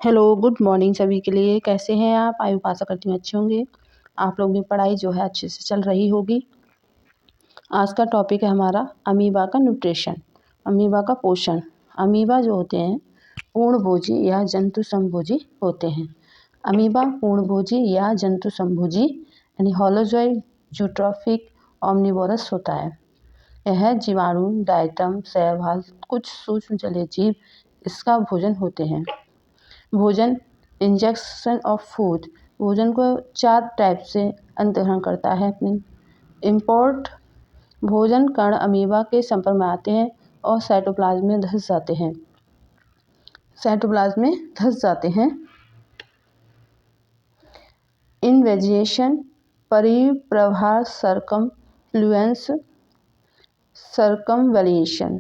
Hello, good morning सभी के लिए। कैसे हैं आप? आशा करती हूँ अच्छे होंगे। आप लोगों की पढ़ाई जो है अच्छे से चल रही होगी। आज का टॉपिक है हमारा अमीबा का न्यूट्रिशन, अमीबा का पोषण। अमीबा जो होते हैं पूर्णभोजी या जंतु समभोजी होते हैं। अमीबा पूर्णभोजी या जंतु समभोजी यानी होलोजोइड, यूट्रोफिक, ओमनिवोरस होता है। यह जीवाणु, डायटम, शैवाल, कुछ सूक्ष्म जलीय जीव इसका भोजन होते हैं। भोजन, इंजेक्शन ऑफ फूड, भोजन को 4 टाइप से अंतग्रहण करता है। इम्पोर्ट, भोजन कण अमीबा के संपर्क में आते हैं और साइटोप्लाज्म में धंस जाते हैं। इनवेजिनेशन, परिप्रभा, सर्कमवेलिएशन।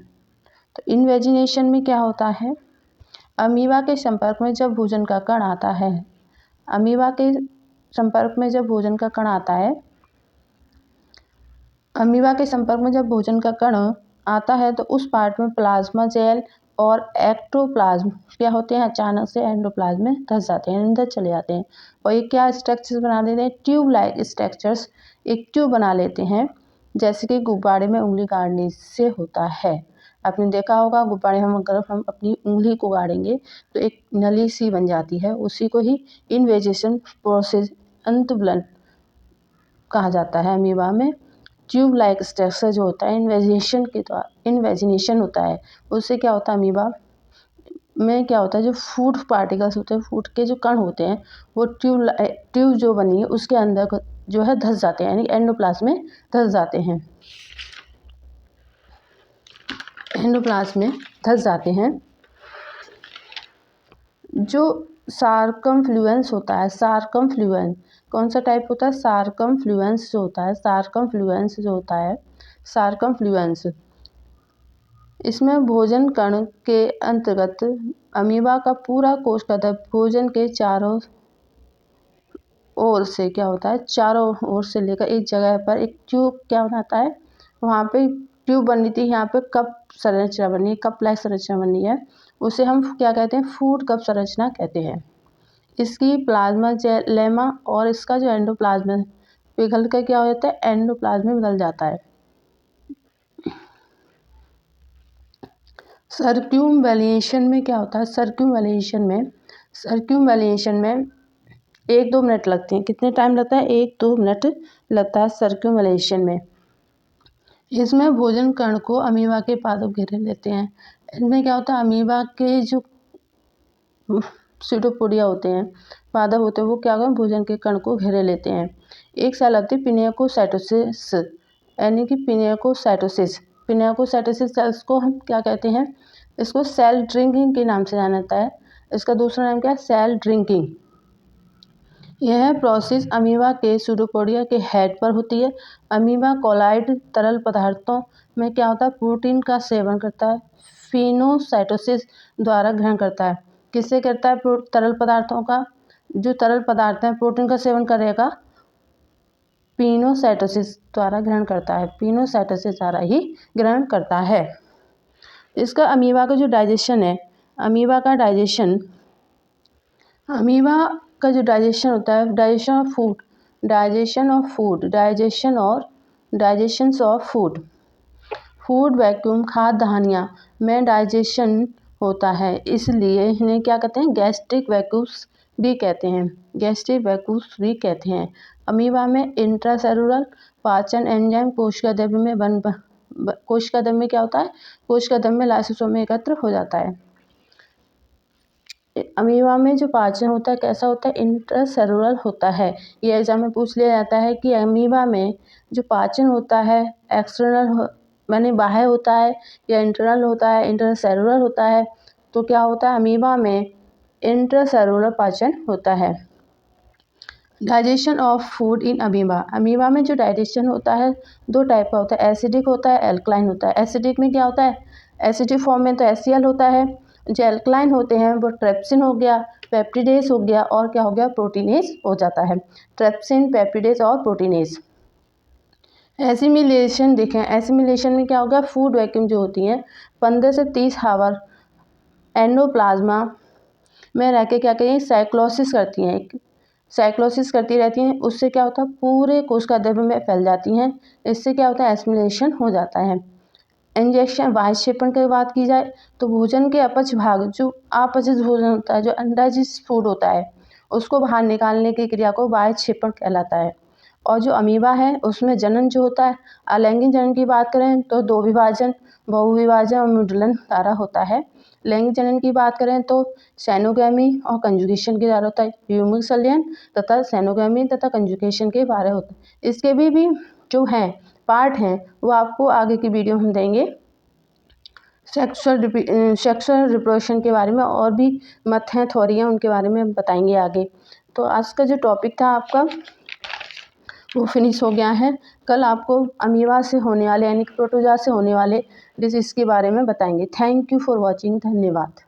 तो इनवेजिनेशन में क्या होता है? अमीबा के संपर्क में जब भोजन का कण आता है, अमीबा के संपर्क में जब भोजन का कण आता है, अमीबा के संपर्क में जब भोजन का कण आता है तो उस पार्ट में प्लाज्मा जेल और एक्टोप्लाज्म क्या होते हैं, अचानक से एंडोप्लाज्म में धंस जाते हैं, अंदर चले जाते हैं और ये क्या स्ट्रक्चर्स बना देते हैं? ट्यूब लाइक स्ट्रक्चर्स, एक ट्यूब बना लेते हैं, जैसे कि गुब्बारे में उंगली गाड़ने से होता है। आपने देखा होगा गुब्बारे हम अगर हम अपनी उंगली को गाड़ेंगे तो एक नली सी बन जाती है, उसी को ही इनवेजिनेशन प्रोसेस, अंतुलन कहा जाता है। अमीबा में ट्यूब लाइक स्ट्रक्चर जो होता है इनवेजिनेशन होता है, उससे क्या होता है? अमीबा में क्या होता है, जो फूड पार्टिकल्स होते हैं, फूड के जो कण होते हैं, वो ट्यूब जो बनी है उसके अंदर जो है धंस जाते हैं, यानी एंडोप्लाज्म में धंस जाते हैं। जो सार्कमफ्लुएंस होता है, सार्कमफ्लुएंस कौन सा टाइप होता है? सार्कमफ्लुएंस जो होता है, सार्कमफ्लुएंस इसमें भोजन कण के अंतर्गत अमीबा का पूरा कोशिका भोजन के चारों ओर से क्या होता है, चारों ओर से लेकर एक जगह पर एक ट्यूब क्या बनाता है, वहाँ पे ट्यूब बनी थी, यहाँ पे कप संरचना बनी है, कप लाइक संरचना बनी है, उसे हम क्या कहते हैं? फूड कप संरचना कहते हैं। इसकी प्लाज्मा लेमा और इसका जो एंडोप्लाज्म पिघल कर क्या हो जाता है? एंडोप्लाज्म में बदल जाता है। सर्क्यूमवेलिएशन में क्या होता है? सर्क्यूमवेलिएशन में 1-2 मिनट लगते हैं। कितने टाइम लगता है? 1-2 मिनट लगता है सर्क्यूमवेलिएशन में। इसमें भोजन कण को अमीबा के पादप घेरे लेते हैं। इनमें क्या होता है? अमीबा के जो सीटोपोडिया होते हैं, पादप होते हैं, वो क्या करते हैं? भोजन के कण को घेरे लेते हैं। एक सेल आती है पिनियाकोसाइटोसिस, यानी कि पिनियाकोसाइटोसिस सेल्स को हम क्या कहते हैं? इसको सेल ड्रिंकिंग के नाम से जाना जाता है। इसका दूसरा नाम क्या है? Cell drinking. यह प्रोसेस अमीबा के सूडोपोडिया के हेड पर होती है। अमीबा कोलाइड तरल पदार्थों में क्या होता है? प्रोटीन का सेवन करता है, फिनोसाइटोसिस द्वारा ग्रहण करता है। किससे करता है? तरल पदार्थों का, जो तरल पदार्थ हैं प्रोटीन का सेवन करेगा, पिनोसाइटोसिस द्वारा ग्रहण करता है, पिनोसाइटोसिस द्वारा ही ग्रहण करता है। इसका अमीबा का जो डाइजेशन है, अमीबा का जो डाइजेशन होता है, digestion of food, food vacuum, खाद्य दहानियाँ में डाइजेशन होता है, इसलिए इन्हें क्या कहते हैं? गैस्ट्रिक वैक्यूल्स भी कहते हैं। अमीबा में इंट्रासेलुलर पाचन एंजाइम कोशिका द्रव्य में क्या होता है? कोशिका द्रव्य में लाइसोसोम में एकत्र हो जाता है। अमीबा में जो पाचन होता है कैसा होता है? इंट्रासेलुलर होता है। ये एग्जाम में पूछ लिया जाता है कि अमीबा में जो पाचन होता है एक्सटर्नल माने बाह्य होता है या इंटरनल होता है, इंटरसेलुलर होता है, तो क्या होता है? अमीबा में इंट्रासेलुलर पाचन होता है। Digestion of food in amoeba में जो डाइजेशन होता है 2 टाइप का होता है, एसिडिक होता है, एल्कलाइन होता है। एसिडिक में क्या होता है? एसिडिक फॉर्म में तो HCl होता है। जो एल्कलाइन होते हैं वो ट्रिप्सिन हो गया, पेप्टिडेज हो गया और क्या हो गया? प्रोटीनेज हो जाता है। ट्रिप्सिन, पेप्टिडेज और प्रोटीनेज। एसिमिलेशन देखें, एसिमिलेशन में क्या होगा? फूड वैक्यूम जो होती हैं 15 से 30 हावर एंडोप्लाज्मा में रह के क्या करें, साइक्लोसिस करती हैं, साइक्लोसिस करती रहती हैं। उससे क्या होता है, पूरे कोशिका द्रव्य में फैल जाती हैं। इससे क्या होता है, एसिमिलेशन हो जाता है। इंजेक्शन बाह्य क्षेपण की बात की जाए तो भोजन के अपच भाग, जो अपचित भोजन होता है, जो अनडाइजेस्ट फूड होता है, उसको बाहर निकालने की क्रिया को बाह्य क्षेपण कहलाता है। और जो अमीबा है उसमें जनन जो होता है, अलैंगिक जनन की बात करें तो 2 विभाजन, बहुविभाजन और मुद्रण द्वारा होता है। लैंगिक जनन की बात करें तो सैनोगैमी और कंजुगेशन के द्वारा होता है। युग्मक संलयन तथा सैनोगैमी तथा कंजुगेशन के बारे होता है। इसके भी जो हैं पार्ट हैं वो आपको आगे की वीडियो में देंगे। सेक्सुअल रिप्रोडक्शन के बारे में और भी मत हैं, थ्योरी हैं, उनके बारे में हम बताएंगे आगे। तो आज का जो टॉपिक था आपका वो फिनिश हो गया है। कल आपको अमीबा से होने वाले यानी कि प्रोटोजोआ से होने वाले डिजीज़ के बारे में बताएंगे। Thank you for watching. धन्यवाद।